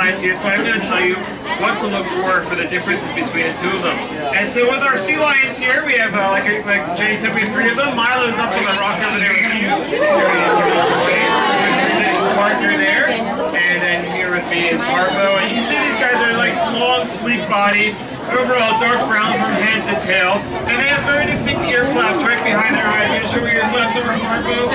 lions here, so I'm going to tell you what to look for the differences between the two of them. And so with our sea lions here, we have, like Jenny said, we have 3 of them. Milo's up on the rock over there with you. There's Parker there. And then here with me is Harpo. And you can see these guys are like long, sleek bodies. Overall dark brown from head to tail. And they have very distinct ear flaps right behind their eyes. I'm going to show you ear flaps over Harpo.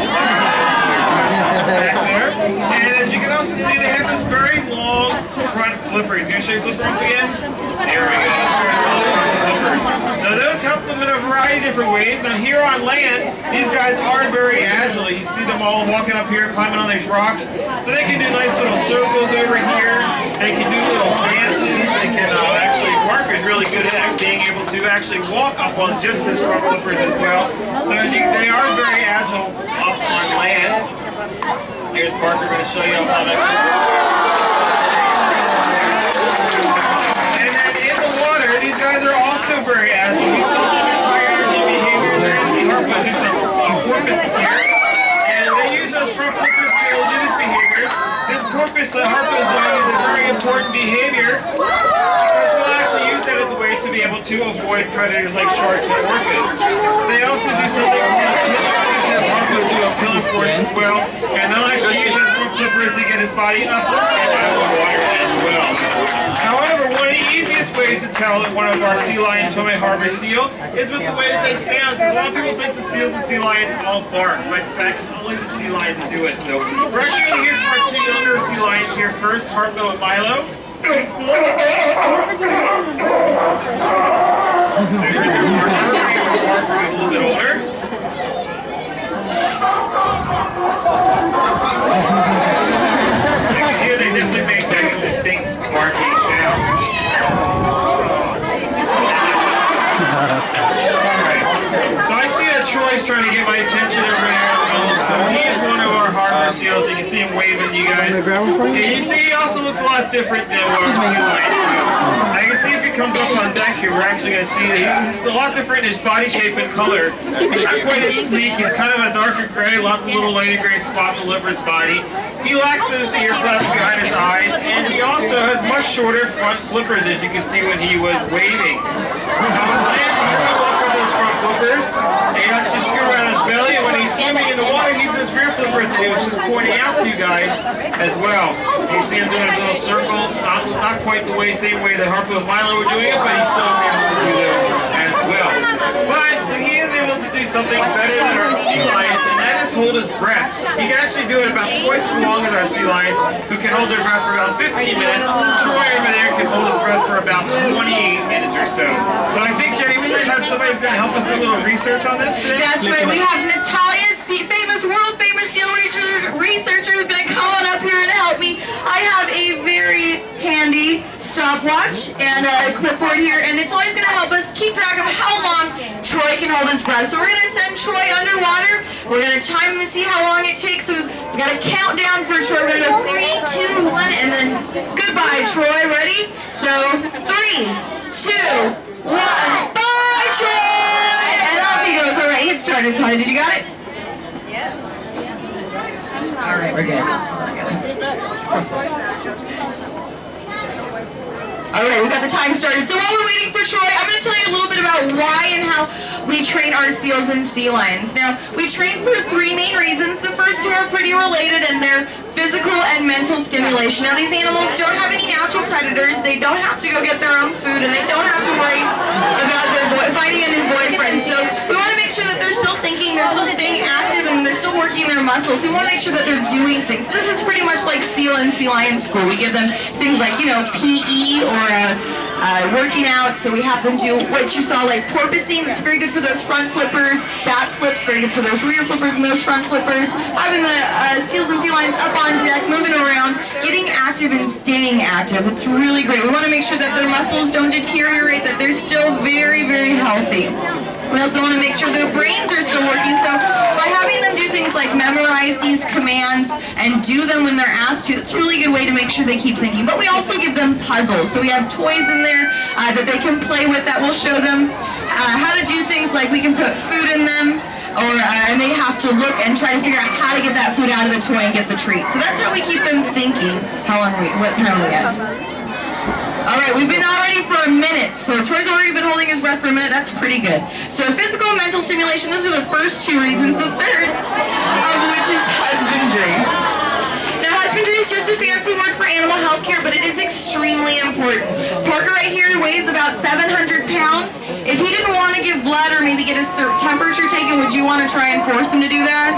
Back there. And as you can also see, they have this very long front flippers. Can I show you flipper up again? There we go. Flippers. Now those help them in a variety of different ways. Now here on land, these guys are very agile. You see them all walking up here, climbing on these rocks. So they can do nice little circles over here. They can do little dances. They can actually, Parker's really good at being able to actually walk up on just his front flippers as well. So they are very agile up on land. Here's Parker going to show you how that works. And then in the water, these guys are also very agile. We saw some higher energy behaviors. You're going to see Harpo do some porpoises here. And they use those front flippers to be able to do these behaviors. This porpoise that Harpo is doing is a very important behavior because they'll actually use that as a way to be able to avoid predators like sharks and orcas. They also do something called Harpo do a pillar force as well, and they'll actually use his front flippers to get his body up and out of the water as well. However, one of the easiest ways to tell that one of our sea lions from a harbor seal is with the way that they sound, because a lot of people think the seals and sea lions all bark, but in fact it's only the sea lions that do it. So we're actually going to hear from our 2 younger sea lions here first, Harpo and Milo. So you're going to hear Harpo, who's a little bit older. So you can hear they definitely make that distinct barking sound. Alright, so I see that Troy's trying to get my attention over there. He is one of our harbor seals. You can see him waving to you guys. And you see he also looks a lot different than what our sea lions do. I can see if he comes up on deck here, we're actually going to see that he's a lot different in his body shape and color. He's not quite as sleek. He's kind of a darker gray, lots of little lighter gray spots all over his body. He lacks those ear flaps behind his eyes, and he also has much shorter front flippers, as you can see when he was waving. Now on land, he can walk with those front flippers. They actually screw around his belly, and when he's swimming in the water, he's his rear flippers, and he was just pointing out to you guys as well. You see him doing his little circle, not quite the same way that Harpo and Milo were doing it, but he's still able to do those as well. But he is able to do something better than our sea lions, and that is hold his breath. He can actually do it about twice as long as our sea lions, who can hold their breath for about 15 minutes. Troy over there can hold his breath for about 28 minutes or so. So I think, Jenny, we might have somebody who's going to help us do a little research on this today. That's right. We have Natalia, world famous seal researcher, who's going to come on up here and help me. I have a very handy stopwatch and a clipboard here, and Natalia's going to help us keep track of how long Troy can hold his breath. So we're going to send Troy underwater. We're going to time him to see how long it takes. So we got to count down for Troy. We're going to go 3, 2, 1, and then goodbye, Troy. Ready? So 3, 2, 1. Bye, Troy! And off he goes. All right, get started, Natalia. Did you got it? All right, we're good. All right, we got the time started. So while we're waiting for Troy, I'm going to tell you a little bit about why and how we train our seals and sea lions. Now, we train for 3 main reasons. The first 2 are pretty related, and they're physical and mental stimulation. Now, these animals don't have any natural predators. They don't have to go get their own food, and they don't have to worry about finding a new boyfriend. So we want to make sure that they're still thinking, they're still staying active, and they're still working their muscles. We want to make sure that they're doing things. So this is pretty much like seal and sea lion school. We give them things like, PE or working out. So we have them do what you saw, like porpoising. That's very good for those front flippers. Back flips, very good for those rear flippers and those front flippers. Having the seals and sea lions up on deck, moving around, getting active and staying active. It's really great. We want to make sure that their muscles don't deteriorate, that they're still very, very healthy. We also want to make sure their brains are still working. So by having them do things like memorize these commands and do them when they're asked to, it's a really good way to make sure they keep thinking. But we also give them puzzles. So we have toys in there that they can play with that will show them how to do things like we can put food in them, and they have to look and try to figure out how to get that food out of the toy and get the treat. So that's how we keep them thinking. What time are we at? All right, we've been already for a minute. So Troy's already been holding his breath for a minute. That's pretty good. So physical and mental stimulation, those are the first two reasons. The third of which is husbandry. Now, husbandry is just a fancy word for animal health care, but it is extremely important. Parker right here weighs about 700 pounds. If he didn't want to give blood or maybe get his temperature taken, would you want to try and force him to do that?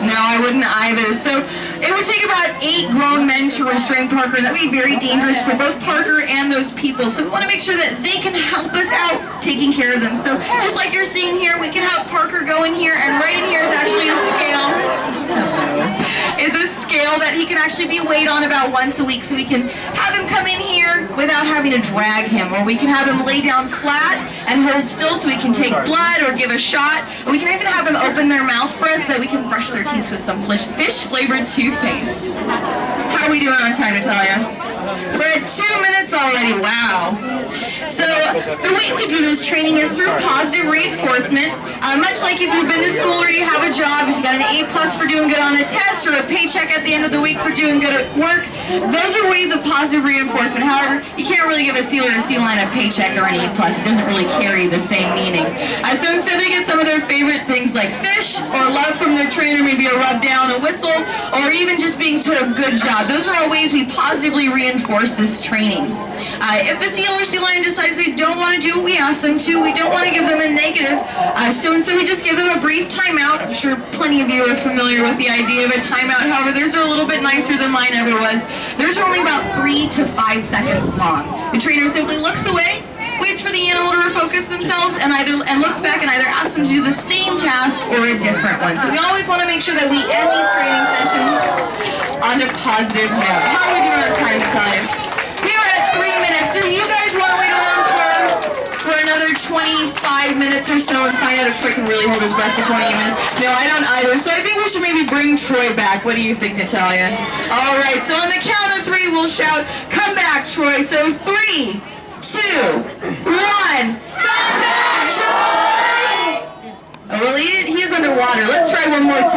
No, I wouldn't either. So it would take about 8 grown men to restrain Parker, and that would be very dangerous for both Parker and those people. So we want to make sure that they can help us out taking care of them. So just like you're seeing here, we can have Parker go in here, and right in here is actually a scale. Is a scale that he can actually be weighed on about once a week, so we can have him come in here without having to drag him, or we can have him lay down flat and hold still so we can take blood or give a shot. Or we can even have them open their mouth for us so that we can brush their teeth with some fish-flavored toothpaste. How are we doing on time, Natalia? We're at 2 minutes already. Wow. So the way we do this training is through positive reinforcement. Much like if you've been to school or you have a job, if you got an A+ for doing good on a test or a paycheck at the end of the week for doing good at work, those are ways of positive reinforcement. However, you can't really give a seal or a sea lion a paycheck or an A+. It doesn't really carry the same meaning. So instead they get some of their favorite things like fish or love from their trainer, maybe a rub down, a whistle, or even just being told good job. Those are all ways we positively reinforce this training. If the seal or sea lion decides they don't want to do what we ask them to, we don't want to give them a negative, so we just give them a brief timeout. I'm sure plenty of you are familiar with the idea of a timeout. However, theirs are a little bit nicer than mine ever was. Theirs are only about 3 to 5 seconds long. The trainer simply looks away, waits for the animal to refocus themselves, and looks back and either asks them to do the same task or a different one. So we always want to make sure that we end these training sessions on a positive note. How are we doing on time? We are at 3 minutes. Do you guys want to wait around for another 25 minutes or so and find out if Troy can really hold his breath for 20 minutes? No, I don't either. So I think we should maybe bring Troy back. What do you think, Natalia? All right. So on the count of 3, we'll shout, "Come back, Troy." So 3, 2, 1. Come back, Troy! Oh, well, he is underwater. Let's try one more time.